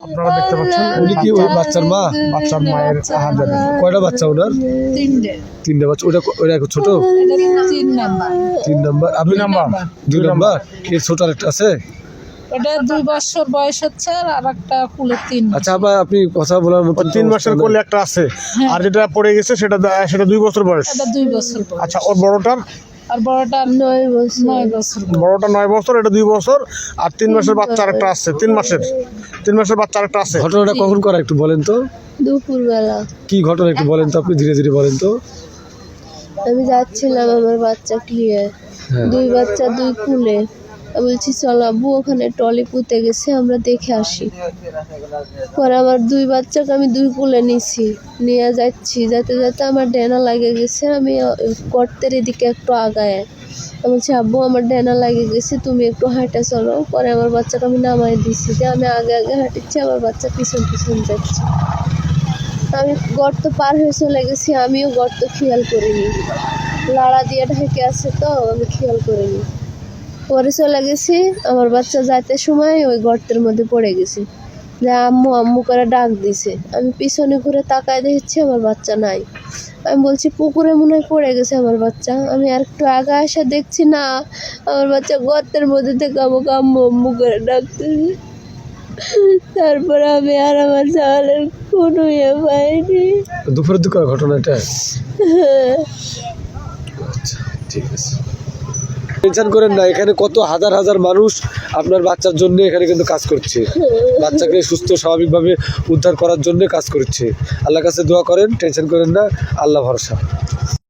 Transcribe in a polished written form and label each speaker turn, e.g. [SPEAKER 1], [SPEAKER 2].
[SPEAKER 1] আপনারা দেখতে পাচ্ছেন
[SPEAKER 2] উনি কি ওই বাচ্চার মা?
[SPEAKER 1] বাচ্চার মায়ের আহার জানে।
[SPEAKER 2] কয়টা বাচ্চা ওনার? তিনটা বাচ্চা। ওটা ছোট? 3 নাম্বার। আপনি দুই নাম্বার। এর ছোট আরেকটা আছে?
[SPEAKER 3] ওটা 2 বছর বয়স হচ্ছে আর একটা কুলে 3।
[SPEAKER 2] আচ্ছা আবার আপনি কথা বলার মতো
[SPEAKER 1] 3 মাসের কোলে একটা আছে, আর যেটা পড়ে গেছে সেটা 2 বছর বয়স।
[SPEAKER 3] এটা 2 বছর বয়স।
[SPEAKER 1] আচ্ছা, ওর বড়টার
[SPEAKER 3] আর বড়টা 9 বছর। 9 বছর।
[SPEAKER 1] বড়টা 9 বছর, এটা 2 বছর, আর 3 মাসের বাচ্চা আরেকটা আছে। 3 মাসের বাচ্চা আরেকটা আছে।
[SPEAKER 2] ঘটনাটা কখন করা একটু বলেন তো?
[SPEAKER 4] দুপুরবেলা
[SPEAKER 2] কি ঘটনা একটু বলেন তো, আপনি ধীরে ধীরে বলেন তো।
[SPEAKER 4] আমি যাচ্ছিলাম আমার বাচ্চাকে নিয়ে,
[SPEAKER 2] হ্যাঁ।
[SPEAKER 4] 2 বাচ্চা 2 কুলে। আমি বলছি চল আব্বু, ওখানে টলি পুঁতে গেছে, আমরা দেখে আসি। পরে আমার 2 বাচ্চাকে আমি 2 কুলে নিছি, নিয়ে যাচ্ছি, যেতে যেতে আমার ডেনা লাগে গেছে। আমি গর্তের এদিকে একটু আগায় আমি বলছি আব্বু আমার ডেনা লাগে গেছে, তুমি একটু হাঁটা চলো। পরে আমার বাচ্চাকে আমি নামাই দিছি, যে আমি আগে আগে হাঁটিচ্ছি, আমার বাচ্চা পিছন পিছন যাচ্ছে। আমি গর্ত পার হয়ে চলে গেছি, আমিও গর্ত খেয়াল করিনি, লাড়া দিয়ে ঢেকে আছে তো আমি খেয়াল করিনি। পরে চলে গেছি, আমার বাচ্চা যাইতে সময় ওই গর্তের মধ্যে পড়ে গেছে, যে আম্মু আম্মু করে ডাক দিছে। আমি পিছনে ঘুরে তাকায় দেখছি আমার বাচ্চা নাই। আমি বলছি পুকুরে মনে হয় পড়ে গেছে আমার বাচ্চা। আমি আর একটু আগে আসা দেখছি না, আমার বাচ্চা গর্তের মধ্যে থেকে আমাকে আম্মু আম্মু করে ডাকতেছে। তারপরে আমি আর আমার জালের কোনো পাইনি।
[SPEAKER 2] দুপুরের দিকে ঘটনাটা? আচ্ছা ঠিক আছে, টেনশন করেন না। এখানে কত হাজার হাজার মানুষ আপনার বাচ্চার জন্য এখানে কিন্তু কাজ করছে, বাচ্চাকে সুস্থ স্বাভাবিকভাবে উদ্ধার করার জন্য কাজ করছে। আল্লাহর কাছে দোয়া করেন, টেনশন করেন না, আল্লাহ ভরসা।